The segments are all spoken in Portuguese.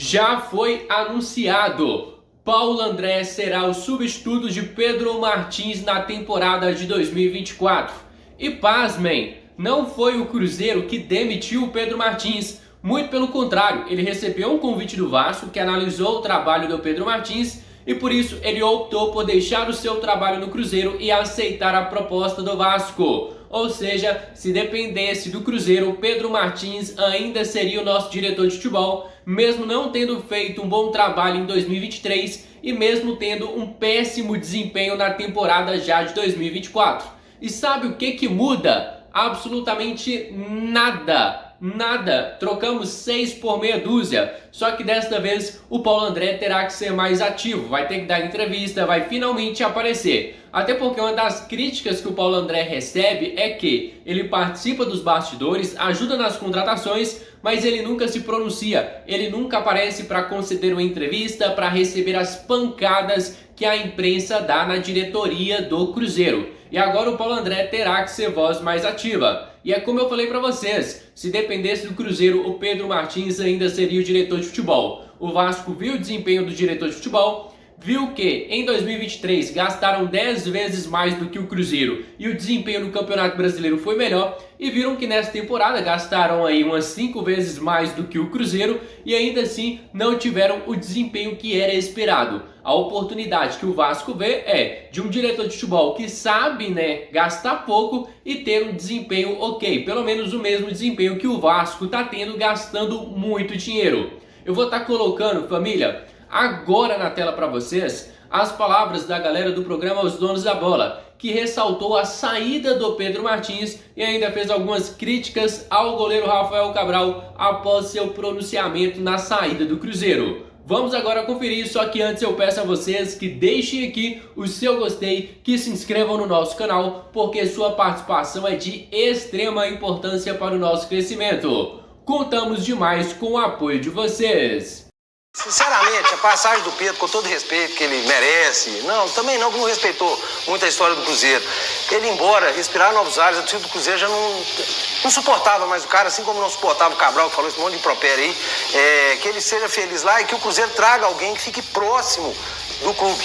Já foi anunciado. Paulo André será o substituto de Pedro Martins na temporada de 2024. E pasmem, não foi o Cruzeiro que demitiu o Pedro Martins. Muito pelo contrário, ele recebeu um convite do Vasco que analisou o trabalho do Pedro Martins e por isso ele optou por deixar o seu trabalho no Cruzeiro e aceitar a proposta do Vasco. Ou seja, se dependesse do Cruzeiro, Pedro Martins ainda seria o nosso diretor de futebol, mesmo não tendo feito um bom trabalho em 2023 e mesmo tendo um péssimo desempenho na temporada já de 2024. E sabe o que muda? Absolutamente nada. Nada, trocamos 6 por meia dúzia, só que desta vez o Paulo André terá que ser mais ativo, vai ter que dar entrevista, vai finalmente aparecer. Até porque uma das críticas que o Paulo André recebe é que ele participa dos bastidores, ajuda nas contratações, mas ele nunca se pronuncia, ele nunca aparece para conceder uma entrevista, para receber as pancadas que a imprensa dá na diretoria do Cruzeiro. E agora o Paulo André terá que ser voz mais ativa. E é como eu falei para vocês, se dependesse do Cruzeiro, o Pedro Martins ainda seria o diretor de futebol. O Vasco viu o desempenho do diretor de futebol, viu que em 2023 gastaram 10 vezes mais do que o Cruzeiro e o desempenho no Campeonato Brasileiro foi melhor, e viram que nessa temporada gastaram aí umas 5 vezes mais do que o Cruzeiro e ainda assim não tiveram o desempenho que era esperado. A oportunidade que o Vasco vê é de um diretor de futebol que sabe, gastar pouco e ter um desempenho ok, pelo menos o mesmo desempenho que o Vasco está tendo gastando muito dinheiro. Eu vou estar colocando, família, agora na tela para vocês as palavras da galera do programa Os Donos da Bola, que ressaltou a saída do Pedro Martins e ainda fez algumas críticas ao goleiro Rafael Cabral após seu pronunciamento na saída do Cruzeiro. Vamos agora conferir, só que antes eu peço a vocês que deixem aqui o seu gostei, que se inscrevam no nosso canal, porque sua participação é de extrema importância para o nosso crescimento. Contamos demais com o apoio de vocês. Sinceramente, a passagem do Pedro, com todo respeito que ele merece, também não respeitou muito a história do Cruzeiro. Ele, embora respirar novos ares, a torcida do Cruzeiro já não suportava mais o cara, assim como não suportava o Cabral, que falou esse monte de impropério aí, que ele seja feliz lá e que o Cruzeiro traga alguém que fique próximo do clube.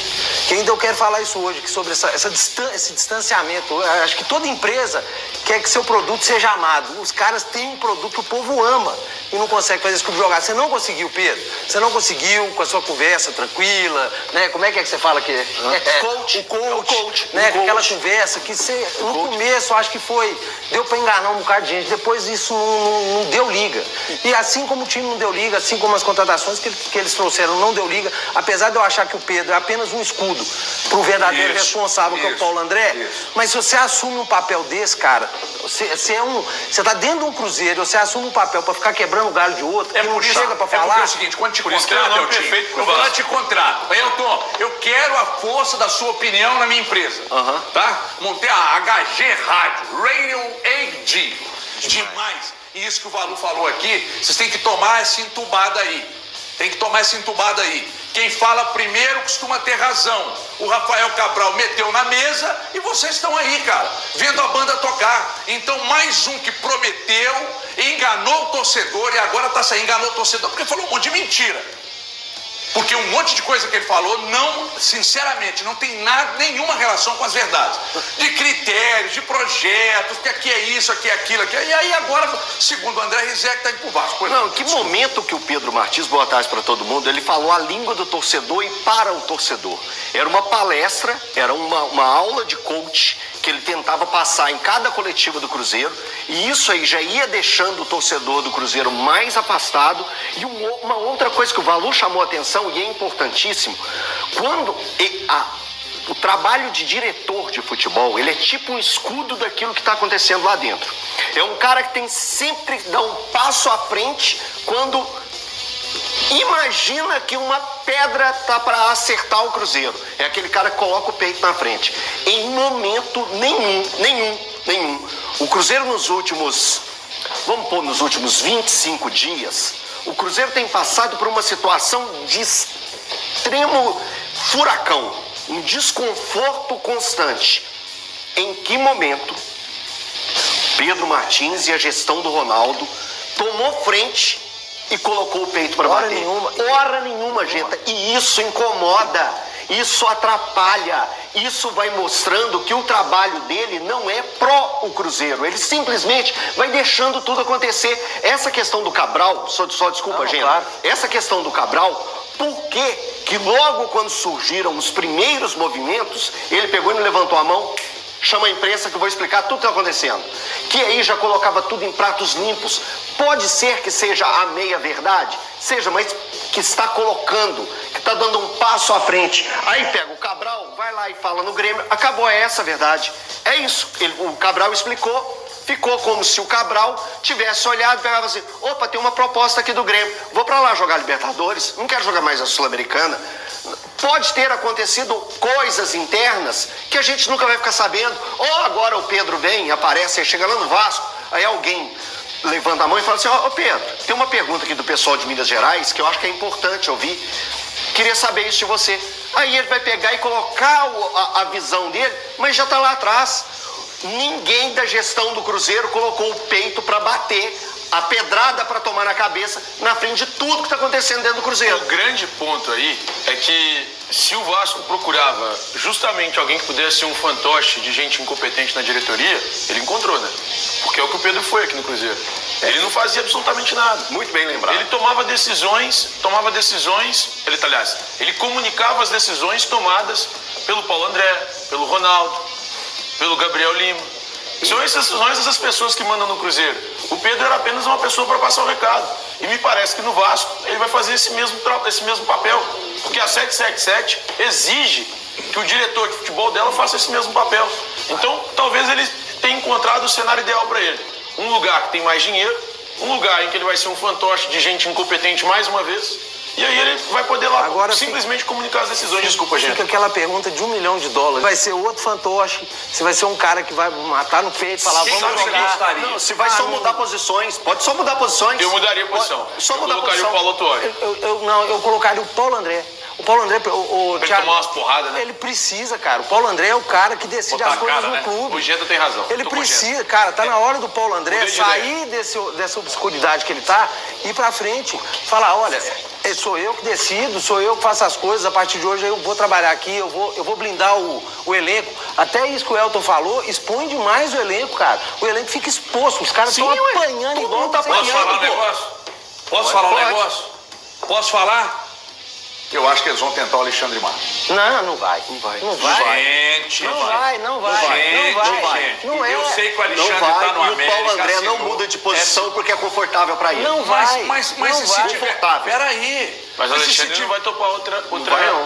Que ainda eu quero falar isso hoje, que sobre esse distanciamento. Eu acho que toda empresa quer que seu produto seja amado. Os caras têm um produto que o povo ama e não consegue fazer esse clube jogar. Você não conseguiu, Pedro. Você não conseguiu com a sua conversa tranquila, né? Como é que você fala que o coach, né? Com aquela conversa que você, no começo, eu acho que deu pra enganar um bocado de gente. Depois isso não deu liga. E assim como o time não deu liga, assim como as contratações que eles trouxeram não deu liga, apesar de eu achar que o Pedro é apenas um escudo pro verdadeiro responsável, que é o Paulo André, mas se você assume um papel desse, cara, você tá dentro de um Cruzeiro, você assume um papel pra ficar quebrando o galho de outro, que não chega pra falar. É o seguinte, quando te contrato, eu te contrato. Elton, eu quero a força da sua opinião na minha empresa, tá? Montei a HG Rádio, Radio AG, demais. E isso que o Valu falou aqui, vocês têm que tomar essa entubada aí. Quem fala primeiro costuma ter razão. O Rafael Cabral meteu na mesa e vocês estão aí, cara, vendo a banda tocar. Então, mais um que prometeu, enganou o torcedor e agora tá saindo, enganou o torcedor porque falou um monte de mentira. Porque um monte de coisa que ele falou, sinceramente, não tem nenhuma relação com as verdades. De critérios, de projetos, que aqui é isso, aqui é aquilo, aqui é... E aí agora, segundo o André Rizek, tá indo pro Vasco. Que momento que o Pedro Martins, boa tarde para todo mundo, ele falou a língua do torcedor e para o torcedor. Era uma palestra, era uma aula de coach que ele tentava passar em cada coletiva do Cruzeiro, e isso aí já ia deixando o torcedor do Cruzeiro mais afastado. E uma outra coisa que o Valu chamou a atenção, e é importantíssimo, quando o trabalho de diretor de futebol, ele é tipo um escudo daquilo que está acontecendo lá dentro. É um cara que tem sempre que dar um passo à frente quando imagina que uma pedra tá para acertar o Cruzeiro. É aquele cara que coloca o peito na frente. Em momento nenhum. O Cruzeiro nos últimos 25 dias, o Cruzeiro tem passado por uma situação de extremo furacão, um desconforto constante. Em que momento Pedro Martins e a gestão do Ronaldo tomou frente e colocou o peito para bater. Hora nenhuma, gente. E isso incomoda, isso atrapalha, isso vai mostrando que o trabalho dele não é pró o Cruzeiro. Ele simplesmente vai deixando tudo acontecer. Essa questão do Cabral, só desculpa, gente. Claro. Essa questão do Cabral, por que logo quando surgiram os primeiros movimentos, ele pegou e não levantou a mão? Chama a imprensa que eu vou explicar tudo o que está acontecendo. Que aí já colocava tudo em pratos limpos. Pode ser que seja a meia-verdade, seja, mas que está colocando, que está dando um passo à frente. Aí pega o Cabral, vai lá e fala no Grêmio, acabou, é essa a verdade. É isso, o Cabral explicou, ficou como se o Cabral tivesse olhado e pegava assim, opa, tem uma proposta aqui do Grêmio, vou para lá jogar Libertadores, não quero jogar mais a Sul-Americana. Pode ter acontecido coisas internas que a gente nunca vai ficar sabendo. Ou agora o Pedro vem, aparece, chega lá no Vasco, aí alguém levanta a mão e fala assim, ó Pedro, tem uma pergunta aqui do pessoal de Minas Gerais que eu acho que é importante ouvir. Queria saber isso de você. Aí ele vai pegar e colocar a visão dele, mas já está lá atrás. Ninguém da gestão do Cruzeiro colocou o peito para bater, a pedrada para tomar na cabeça, na frente de tudo que está acontecendo dentro do Cruzeiro. O grande ponto aí é que se o Vasco procurava justamente alguém que pudesse ser um fantoche de gente incompetente na diretoria, ele encontrou, né? Porque é o que o Pedro foi aqui no Cruzeiro. Ele não fazia absolutamente nada. Muito bem lembrado. Ele tomava decisões, ele comunicava as decisões tomadas pelo Paulo André, pelo Ronaldo, pelo Gabriel Lima. São essas pessoas que mandam no Cruzeiro. O Pedro era apenas uma pessoa para passar o recado. E me parece que no Vasco ele vai fazer esse mesmo papel. Porque a 777 exige que o diretor de futebol dela faça esse mesmo papel. Então, talvez ele tenha encontrado o cenário ideal para ele. Um lugar que tem mais dinheiro, um lugar em que ele vai ser um fantoche de gente incompetente mais uma vez. E aí ele vai poder lá agora simplesmente comunicar as decisões. Desculpa, gente. Fica aquela pergunta de $1 milhão. Vai ser outro fantoche, se vai ser um cara que vai matar no peito e falar, vamos jogar. Não, se vai só mudar posições, pode só mudar posições. Eu mudaria a posição. Só mudar colocaria posição. o Paulo Autuori. Eu colocaria o Paulo André. O Paulo André, o Ele Thiago, tomar umas porradas, né? ele precisa, cara. O Paulo André é o cara que decide as coisas no clube. O Genta tem razão. Ele precisa, cara, tá na hora do Paulo André sair dessa obscuridade que ele tá e ir pra frente. Falar, olha, sou eu que decido, sou eu que faço as coisas, a partir de hoje eu vou trabalhar aqui, eu vou blindar o elenco. Até isso que o Elton falou, expõe demais o elenco, cara. O elenco fica exposto, os caras estão apanhando igual tá apanhando. Posso falar um negócio? Posso falar um negócio? Posso falar? Eu acho que eles vão tentar o Alexandre Matos. Não vai. Não vai. Gente, não vai. Não é. Eu sei que o Alexandre está no América. E o Paulo André não muda de posição porque é confortável para ele. Não vai. Mas se tiver... Peraí. Mas o Alexandre não vai topar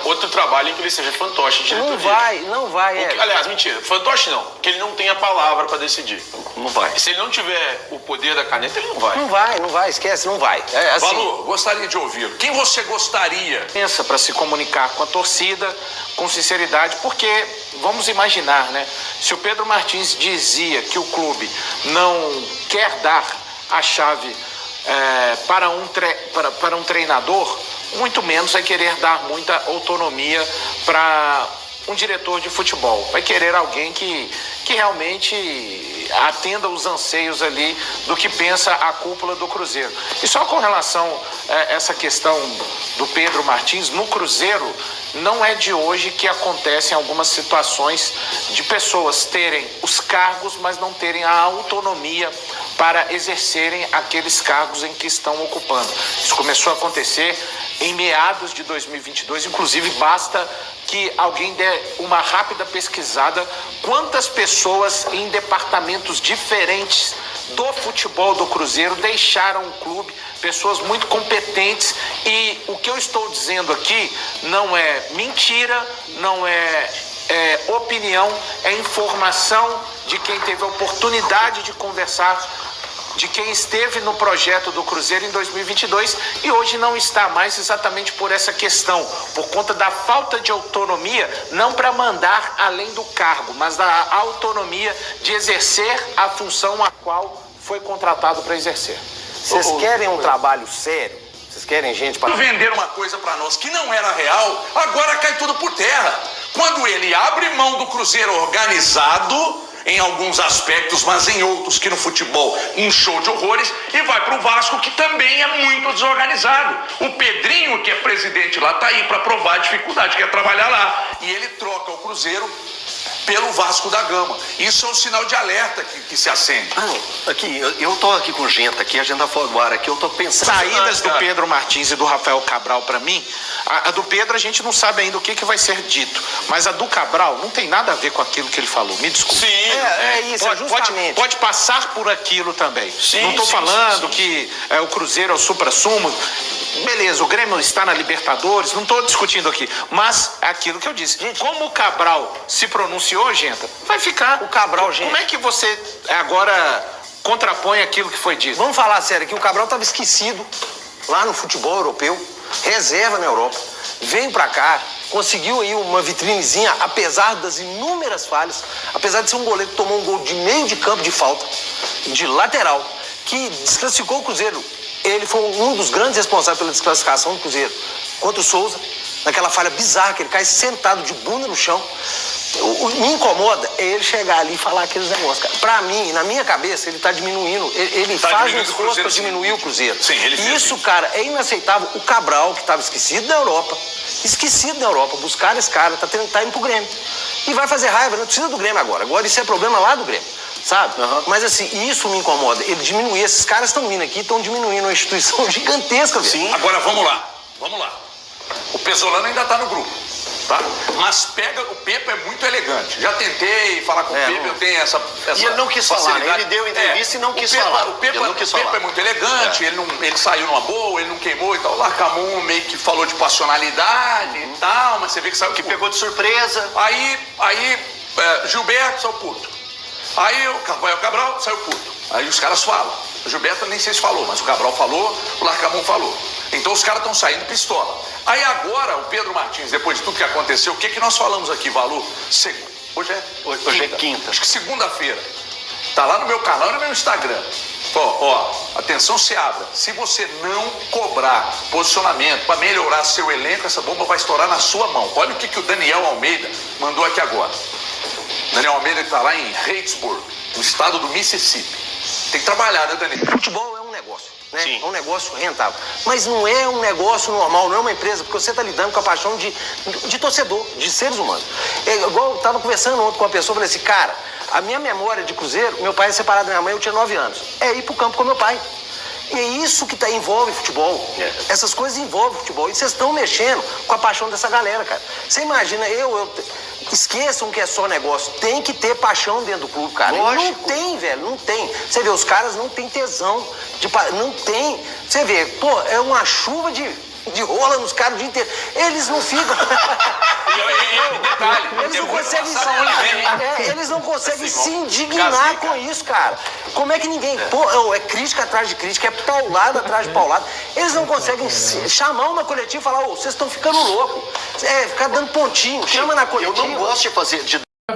outro trabalho em que ele seja fantoche de diretoria. Não vai. Aliás, mentira. Fantoche não. Que ele não tem a palavra para decidir. Não vai. Se ele não tiver o poder da caneta, ele não vai. Não vai. Esquece, não vai. É assim. Balu, gostaria de ouvir. Quem você gostaria? Pensa para se comunicar com a torcida com sinceridade, porque vamos imaginar, né? Se o Pedro Martins dizia que o clube não quer dar a chave para um treinador, muito menos vai querer dar muita autonomia para um diretor de futebol. Vai querer alguém que realmente atenda os anseios ali do que pensa a cúpula do Cruzeiro. E só com relação a essa questão do Pedro Martins, no Cruzeiro, não é de hoje que acontecem algumas situações de pessoas terem os cargos, mas não terem a autonomia para exercerem aqueles cargos em que estão ocupando. Isso começou a acontecer em meados de 2022, inclusive basta que alguém dê uma rápida pesquisada quantas pessoas em departamentos diferentes do futebol do Cruzeiro deixaram o clube, pessoas muito competentes, e o que eu estou dizendo aqui não é mentira, não é opinião, é informação de quem teve a oportunidade de conversar, de quem esteve no projeto do Cruzeiro em 2022 e hoje não está mais, exatamente por essa questão, por conta da falta de autonomia, não para mandar além do cargo, mas da autonomia de exercer a função a qual foi contratado para exercer. Vocês querem um trabalho sério? Vocês querem gente para vender uma coisa para nós que não era real, agora cai tudo por terra. Quando ele abre mão do Cruzeiro organizado em alguns aspectos, mas em outros, que no futebol, um show de horrores, e vai pro Vasco, que também é muito desorganizado. O Pedrinho, que é presidente lá, tá aí para provar a dificuldade, quer trabalhar lá, e ele troca o Cruzeiro pelo Vasco da Gama. Isso é um sinal de alerta que se acende. Aqui, eu tô aqui com gente aqui, a gente tá fora do ar aqui, eu tô pensando... Saídas do Pedro Martins e do Rafael Cabral, para mim, a do Pedro a gente não sabe ainda o que vai ser dito, mas a do Cabral não tem nada a ver com aquilo que ele falou, me desculpe. Sim, É isso, justamente. Pode passar por aquilo também. Sim, não estou sim, falando sim. que o Cruzeiro é o supra-sumo. Beleza, o Grêmio está na Libertadores, não estou discutindo aqui, mas é aquilo que eu disse. Como o Cabral se pronunciou, gente, vai ficar. O Cabral, gente. Como é que você agora contrapõe aquilo que foi dito? Vamos falar sério aqui, o Cabral estava esquecido lá no futebol europeu, reserva na Europa, veio pra cá, conseguiu aí uma vitrinezinha, apesar das inúmeras falhas, apesar de ser um goleiro que tomou um gol de meio de campo de falta, de lateral, que desclassificou o Cruzeiro. Ele foi um dos grandes responsáveis pela desclassificação do Cruzeiro contra o Souza, naquela falha bizarra que ele cai sentado de bunda no chão. Me incomoda é ele chegar ali e falar aqueles negócios, cara. Pra mim, na minha cabeça, ele tá diminuindo, ele Tá faz um diminuindo o esforço Cruzeiro, pra sim. diminuir o Cruzeiro. Sim, ele fez Isso, isso. cara, é inaceitável. O Cabral, que estava esquecido da Europa, buscar esse cara, tá indo pro Grêmio. E vai fazer raiva, não precisa do Grêmio agora. Agora isso é problema lá do Grêmio, sabe? Mas assim, isso me incomoda. Ele diminuir, esses caras estão vindo aqui, estão diminuindo uma instituição gigantesca, velho. Sim. Agora vamos lá. O Pesolano ainda tá no grupo, tá? Mas o Pepe é muito elegante. Já tentei falar com o Pepe, não. eu tenho essa E ele não quis falar, facilidade. ele deu entrevista e não quis o Pepe, falar. O Pepe, Ele não quis o Pepe falar. é muito elegante, ele saiu numa boa, ele não queimou e tal. O Larcamon meio que falou de passionalidade e tal, mas você vê que saiu Que puto. pegou de surpresa. Aí Gilberto saiu puto. Aí o Rafael Cabral saiu puto. Aí os caras falam. O Gilberto nem sei se falou, mas o Cabral falou, o Larcamon falou. Então os caras estão saindo pistola. Aí agora o Pedro Martins, depois de tudo que aconteceu, o que nós falamos aqui, Valu? Hoje é quinta. Acho que segunda-feira. Tá lá no meu canal e no meu Instagram. Atenção, Seabra. Se você não cobrar posicionamento para melhorar seu elenco, essa bomba vai estourar na sua mão. Olha o que o Daniel Almeida mandou aqui agora. Daniel Almeida está lá em Hattiesburg, no estado do Mississippi. Tem que trabalhar, né, Daniel? Futebol é um negócio, né? Sim. É um negócio rentável. Mas não é um negócio normal, não é uma empresa, porque você está lidando com a paixão de torcedor, de seres humanos. É igual eu estava conversando ontem com uma pessoa, falei assim, cara, a minha memória de Cruzeiro, meu pai é separado da minha mãe, eu tinha 9 anos. É ir pro campo com meu pai. E é isso que envolve futebol. Essas coisas envolvem futebol. E vocês estão mexendo com a paixão dessa galera, cara. Você imagina, esqueçam que é só negócio. Tem que ter paixão dentro do clube, cara. Lógico. Não tem, velho, não tem. Você vê, os caras não têm tesão. Não tem. Você vê, é uma chuva de rola nos caras o dia inteiro. Eles não ficam... Detalhe, Eles não conseguem se indignar com isso, cara. Como é que ninguém... é crítica atrás de crítica, é paulada atrás de paulada. Eles não conseguem chamar uma coletiva e falar, vocês estão ficando loucos. Ficar dando pontinho, chama na coletiva. Eu não gosto de fazer...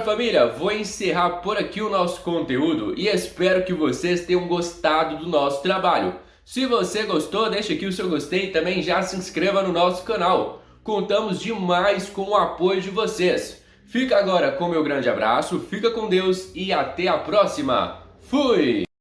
Família, vou encerrar por aqui o nosso conteúdo e espero que vocês tenham gostado do nosso trabalho. Se você gostou, deixa aqui o seu gostei e também já se inscreva no nosso canal. Contamos demais com o apoio de vocês. Fica agora com meu grande abraço, fica com Deus e até a próxima. Fui!